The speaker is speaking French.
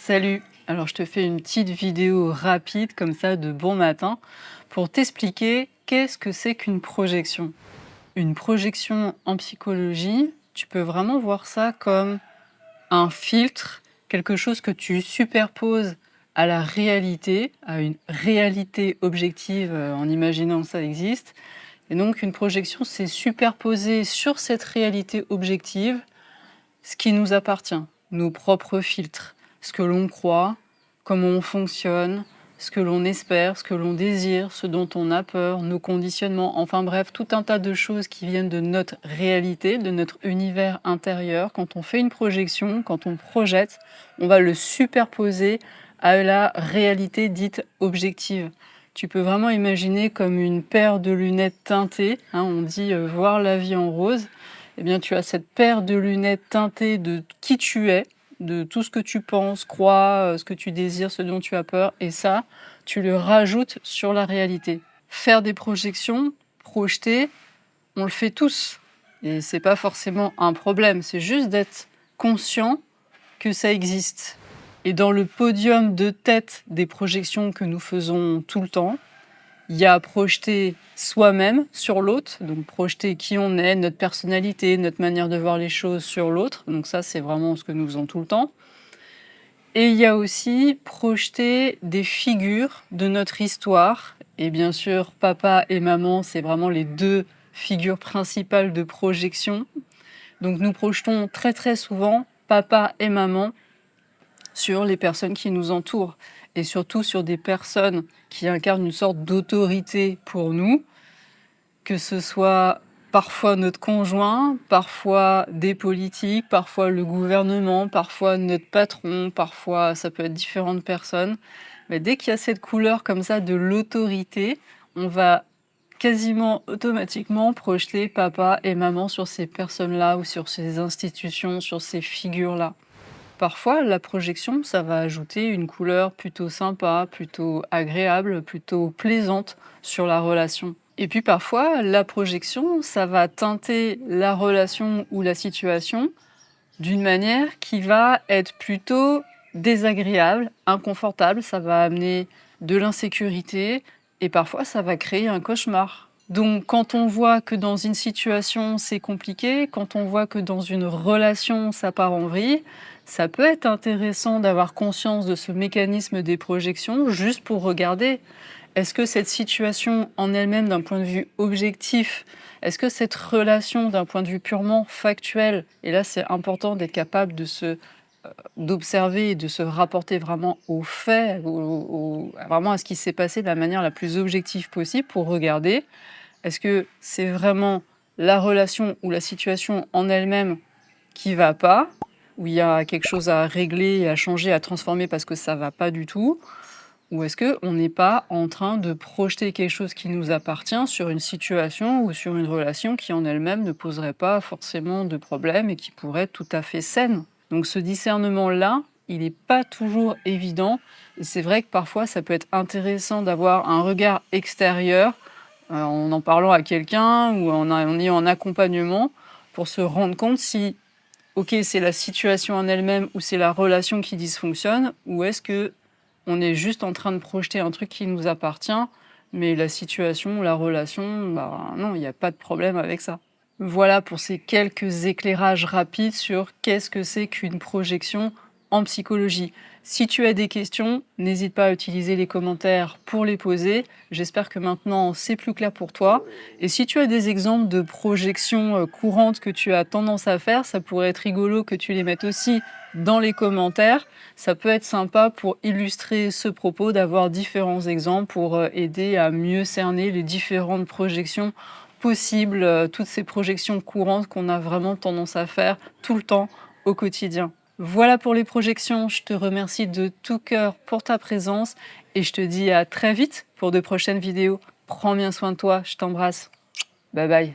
Salut! Alors je te fais une petite vidéo rapide comme ça de bon matin pour t'expliquer qu'est-ce que c'est qu'une projection. Une projection en psychologie, tu peux vraiment voir ça comme un filtre, quelque chose que tu superposes à la réalité, à une réalité objective en imaginant que ça existe. Et donc une projection, c'est superposer sur cette réalité objective ce qui nous appartient, nos propres filtres, ce que l'on croit, comment on fonctionne, ce que l'on espère, ce que l'on désire, ce dont on a peur, nos conditionnements, enfin bref, tout un tas de choses qui viennent de notre réalité, de notre univers intérieur. Quand on fait une projection, quand on projette, on va le superposer à la réalité dite objective. Tu peux vraiment imaginer comme une paire de lunettes teintées, on dit voir la vie en rose. Eh bien, tu as cette paire de lunettes teintées de qui tu es, de tout ce que tu penses, crois, ce que tu désires, ce dont tu as peur, et ça, tu le rajoutes sur la réalité. Faire des projections, projeter, on le fait tous. Et c'est pas forcément un problème, c'est juste d'être conscient que ça existe. Et dans le podium de tête des projections que nous faisons tout le temps, il y a projeter soi-même sur l'autre, donc projeter qui on est, notre personnalité, notre manière de voir les choses sur l'autre. Donc ça, c'est vraiment ce que nous faisons tout le temps. Et il y a aussi projeter des figures de notre histoire. Et bien sûr, papa et maman, c'est vraiment les deux figures principales de projection. Donc nous projetons très très souvent papa et maman sur les personnes qui nous entourent et surtout sur des personnes qui incarnent une sorte d'autorité pour nous, que ce soit parfois notre conjoint, parfois des politiques, parfois le gouvernement, parfois notre patron, parfois ça peut être différentes personnes. Mais dès qu'il y a cette couleur comme ça de l'autorité, on va quasiment automatiquement projeter papa et maman sur ces personnes-là ou sur ces institutions, sur ces figures-là. Parfois, la projection, ça va ajouter une couleur plutôt sympa, plutôt agréable, plutôt plaisante sur la relation. Et puis parfois, la projection, ça va teinter la relation ou la situation d'une manière qui va être plutôt désagréable, inconfortable, ça va amener de l'insécurité et parfois ça va créer un cauchemar. Donc quand on voit que dans une situation c'est compliqué, quand on voit que dans une relation ça part en vrille, ça peut être intéressant d'avoir conscience de ce mécanisme des projections juste pour regarder. Est-ce que cette situation en elle-même, d'un point de vue objectif, est-ce que cette relation, d'un point de vue purement factuel, et là c'est important d'être capable d'observer et de se rapporter vraiment aux faits, vraiment à ce qui s'est passé de la manière la plus objective possible pour regarder, est-ce que c'est vraiment la relation ou la situation en elle-même qui va pas, où il y a quelque chose à régler, à changer, à transformer parce que ça va pas du tout, ou est-ce qu'on n'est pas en train de projeter quelque chose qui nous appartient sur une situation ou sur une relation qui en elle-même ne poserait pas forcément de problème et qui pourrait être tout à fait saine. Donc ce discernement-là, il n'est pas toujours évident et c'est vrai que parfois ça peut être intéressant d'avoir un regard extérieur en parlant à quelqu'un ou en ayant un accompagnement pour se rendre compte si, ok, c'est la situation en elle-même ou c'est la relation qui dysfonctionne ou est-ce que on est juste en train de projeter un truc qui nous appartient, mais la situation, la relation, bah non, il n'y a pas de problème avec ça. Voilà pour ces quelques éclairages rapides sur qu'est-ce que c'est qu'une projection en psychologie. Si tu as des questions, n'hésite pas à utiliser les commentaires pour les poser. J'espère que maintenant c'est plus clair pour toi. Et si tu as des exemples de projections courantes que tu as tendance à faire, ça pourrait être rigolo que tu les mettes aussi dans les commentaires. Ça peut être sympa pour illustrer ce propos d'avoir différents exemples pour aider à mieux cerner les différentes projections possibles, toutes ces projections courantes qu'on a vraiment tendance à faire tout le temps au quotidien. Voilà pour les projections, je te remercie de tout cœur pour ta présence et je te dis à très vite pour de prochaines vidéos. Prends bien soin de toi, je t'embrasse. Bye bye.